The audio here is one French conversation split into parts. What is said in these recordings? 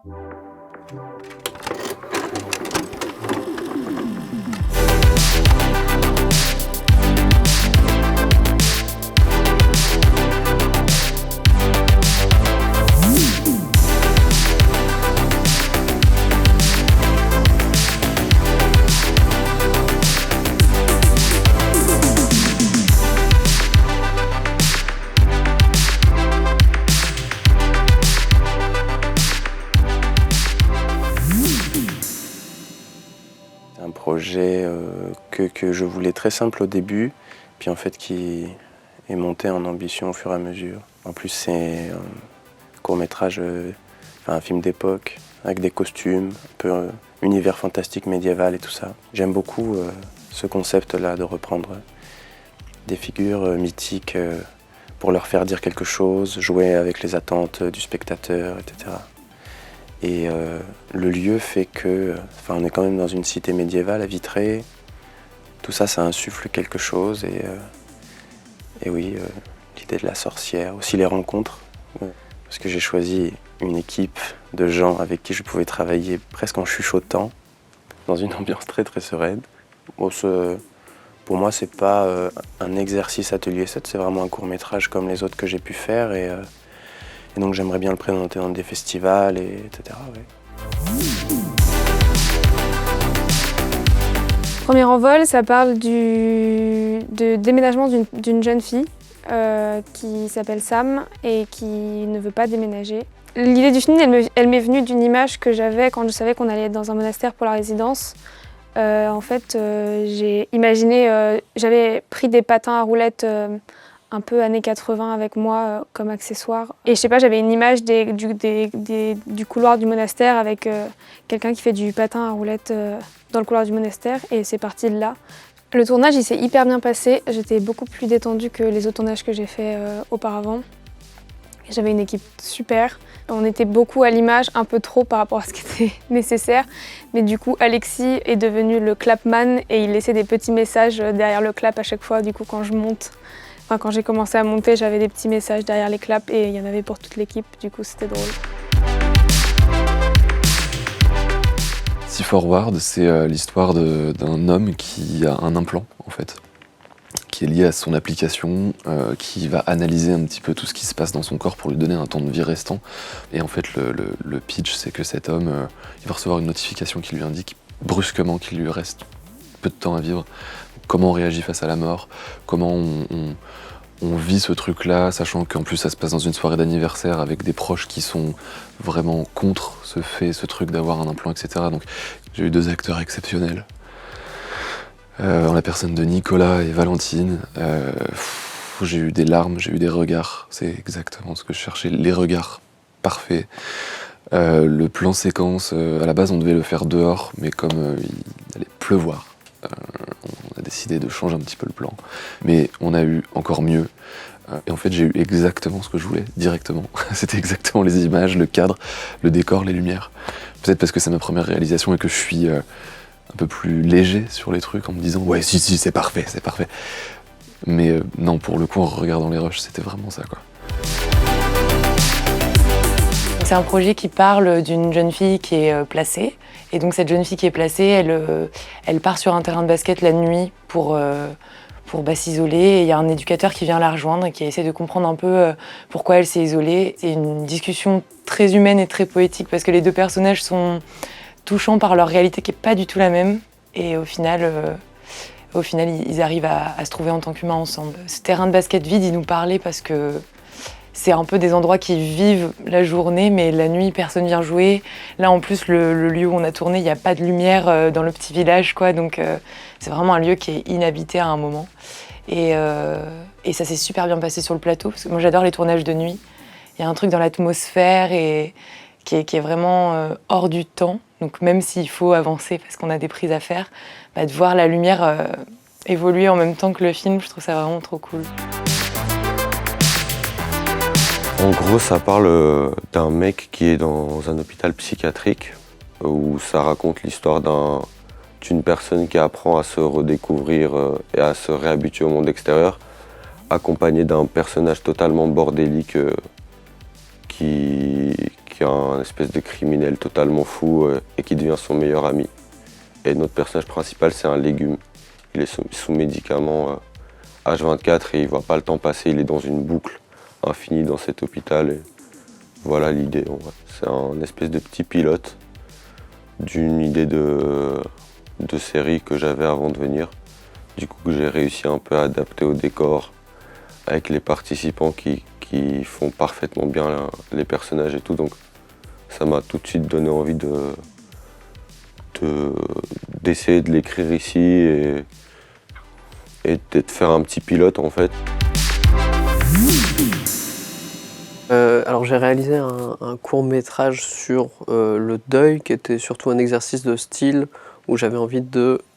C'est un projet que je voulais très simple au début, puis en fait qui est monté en ambition au fur et à mesure. En plus c'est un court-métrage, un film d'époque, avec des costumes, un peu univers fantastique médiéval et tout ça. J'aime beaucoup ce concept-là de reprendre des figures mythiques pour leur faire dire quelque chose, jouer avec les attentes du spectateur, etc. Et le lieu fait que, on est quand même dans une cité médiévale à Vitré. Tout ça, ça insuffle quelque chose. Et oui, l'idée de la sorcière, aussi les rencontres. Parce que j'ai choisi une équipe de gens avec qui je pouvais travailler presque en chuchotant, dans une ambiance très très sereine. Bon, pour moi, c'est pas un exercice atelier set, c'est vraiment un court-métrage comme les autres que j'ai pu faire. Et donc j'aimerais bien le présenter dans des festivals, etc. Ouais. Premier envol, ça parle du déménagement d'une jeune fille qui s'appelle Sam et qui ne veut pas déménager. L'idée du film, elle m'est venue d'une image que j'avais quand je savais qu'on allait être dans un monastère pour la résidence. En fait, j'ai imaginé, j'avais pris des patins à roulettes un peu années 80 avec moi comme accessoire. Et je sais pas, j'avais une image du couloir du monastère avec quelqu'un qui fait du patin à roulettes dans le couloir du monastère et c'est parti de là. Le tournage, il s'est hyper bien passé. J'étais beaucoup plus détendue que les autres tournages que j'ai fait auparavant. J'avais une équipe super. On était beaucoup à l'image, un peu trop par rapport à ce qui était nécessaire. Mais du coup, Alexis est devenu le clapman et il laissait des petits messages derrière le clap à chaque fois, du coup, quand je monte. Enfin, quand j'ai commencé à monter, j'avais des petits messages derrière les claps et il y en avait pour toute l'équipe, du coup c'était drôle. Sea Forward, c'est l'histoire d'un homme qui a un implant, en fait, qui est lié à son application, qui va analyser un petit peu tout ce qui se passe dans son corps pour lui donner un temps de vie restant. Et en fait, le pitch, c'est que cet homme, il va recevoir une notification qui lui indique brusquement qu'il lui reste peu de temps à vivre. Comment on réagit face à la mort, comment on vit ce truc-là, sachant qu'en plus ça se passe dans une soirée d'anniversaire avec des proches qui sont vraiment contre ce truc d'avoir un implant, etc. Donc j'ai eu 2 acteurs exceptionnels, en la personne de Nicolas et Valentine. J'ai eu des larmes, j'ai eu des regards, c'est exactement ce que je cherchais, les regards parfaits. Le plan séquence, à la base on devait le faire dehors, mais comme il allait pleuvoir, on a décidé de changer un petit peu le plan, mais on a eu encore mieux. Et en fait, j'ai eu exactement ce que je voulais, directement. C'était exactement les images, le cadre, le décor, les lumières. Peut-être parce que c'est ma première réalisation et que je suis un peu plus léger sur les trucs en me disant « Ouais, si, c'est parfait, c'est parfait ». Mais non, pour le coup, en regardant les rushs, c'était vraiment ça, quoi. C'est un projet qui parle d'une jeune fille qui est placée. Et donc cette jeune fille qui est placée, elle part sur un terrain de basket la nuit pour s'isoler. Et il y a un éducateur qui vient la rejoindre et qui essaie de comprendre un peu pourquoi elle s'est isolée. C'est une discussion très humaine et très poétique parce que les 2 personnages sont touchants par leur réalité qui n'est pas du tout la même. Et au final, ils arrivent à se trouver en tant qu'humains ensemble. Ce terrain de basket vide, il nous parlait parce que c'est un peu des endroits qui vivent la journée, mais la nuit, personne vient jouer. Là, en plus, le lieu où on a tourné, il n'y a pas de lumière dans le petit village, quoi. Donc, c'est vraiment un lieu qui est inhabité à un moment. Et ça s'est super bien passé sur le plateau, parce que moi, j'adore les tournages de nuit. Il y a un truc dans l'atmosphère et qui est vraiment hors du temps. Donc, même s'il faut avancer parce qu'on a des prises à faire, de voir la lumière évoluer en même temps que le film, je trouve ça vraiment trop cool. En gros, ça parle d'un mec qui est dans un hôpital psychiatrique où ça raconte l'histoire d'une personne qui apprend à se redécouvrir et à se réhabituer au monde extérieur, accompagné d'un personnage totalement bordélique qui qui est un espèce de criminel totalement fou et qui devient son meilleur ami. Et notre personnage principal, c'est un légume. Il est sous médicaments H24 et il ne voit pas le temps passer. Il est dans une boucle infinie dans cet hôpital. Et voilà l'idée. C'est un espèce de petit pilote d'une idée de série que j'avais avant de venir. Du coup, que j'ai réussi un peu à adapter au décor avec les participants qui font parfaitement bien les personnages et tout. Donc ça m'a tout de suite donné envie d'essayer de l'écrire ici et de faire un petit pilote en fait. Alors j'ai réalisé un court métrage sur le deuil qui était surtout un exercice de style où j'avais envie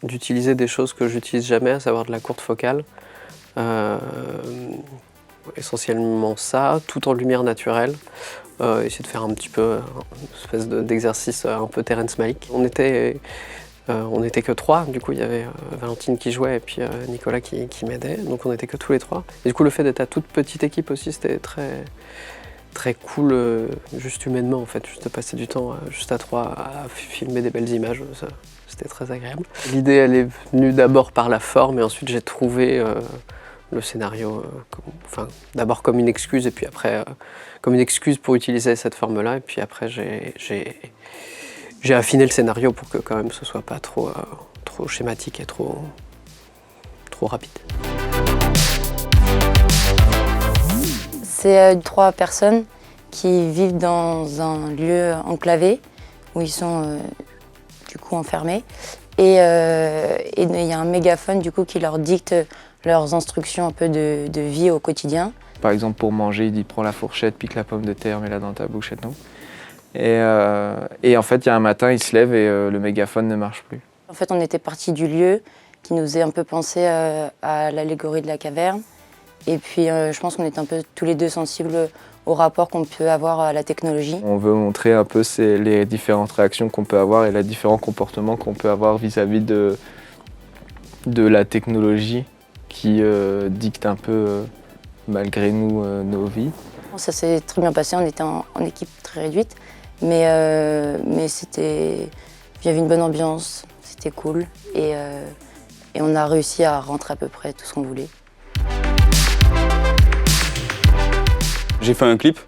d'utiliser des choses que j'utilise jamais, à savoir de la courte focale. Essentiellement ça, tout en lumière naturelle. Essayer de faire un petit peu une espèce d'exercice un peu Terrence Malick. On était que 3, du coup il y avait Valentine qui jouait et puis Nicolas qui m'aidait, donc on n'était que tous les 3. Et du coup le fait d'être à toute petite équipe aussi, c'était très cool, juste humainement en fait, juste de passer du temps juste à 3 à filmer des belles images, c'était très agréable. L'idée elle est venue d'abord par la forme et ensuite j'ai trouvé le scénario d'abord comme une excuse et puis après comme une excuse pour utiliser cette forme-là et puis après j'ai affiné le scénario pour que quand même ce soit pas trop schématique et trop rapide. C'est 3 personnes qui vivent dans un lieu enclavé où ils sont du coup enfermés et il y a un mégaphone du coup qui leur dicte leurs instructions un peu de vie au quotidien. Par exemple pour manger, il dit prends la fourchette, pique la pomme de terre, mets-la dans ta bouche et tout. Et en fait il y a un matin il se lève et le mégaphone ne marche plus. En fait on était parti du lieu qui nous faisait un peu penser à l'allégorie de la caverne. Et puis je pense qu'on est un peu tous les deux sensibles au rapport qu'on peut avoir à la technologie. On veut montrer un peu les différentes réactions qu'on peut avoir et les différents comportements qu'on peut avoir vis-à-vis de la technologie qui dicte un peu malgré nous nos vies. Ça s'est très bien passé, on était en équipe très réduite, mais il y avait une bonne ambiance, c'était cool et on a réussi à rentrer à peu près tout ce qu'on voulait. J'ai fait un clip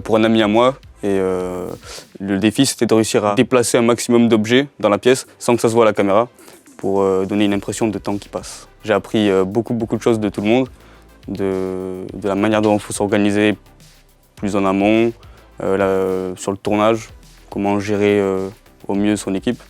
pour un ami à moi et le défi c'était de réussir à déplacer un maximum d'objets dans la pièce sans que ça se voit à la caméra pour donner une impression de temps qui passe. J'ai appris beaucoup de choses de tout le monde, de la manière dont il faut s'organiser plus en amont, sur le tournage, comment gérer au mieux son équipe.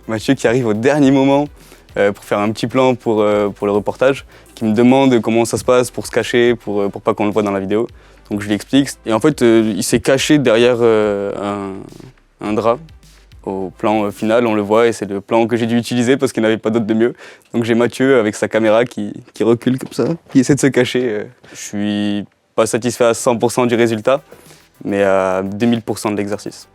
Mathieu qui arrive au dernier moment pour faire un petit plan pour le reportage, qui me demande comment ça se passe pour se cacher, pour pas qu'on le voit dans la vidéo. Donc je lui explique. Et en fait, il s'est caché derrière un drap. Au plan final, on le voit et c'est le plan que j'ai dû utiliser parce qu'il n'y avait pas d'autre de mieux. Donc j'ai Mathieu avec sa caméra qui recule comme ça, qui essaie de se cacher. Je suis pas satisfait à 100% du résultat, mais à 2000% de l'exercice.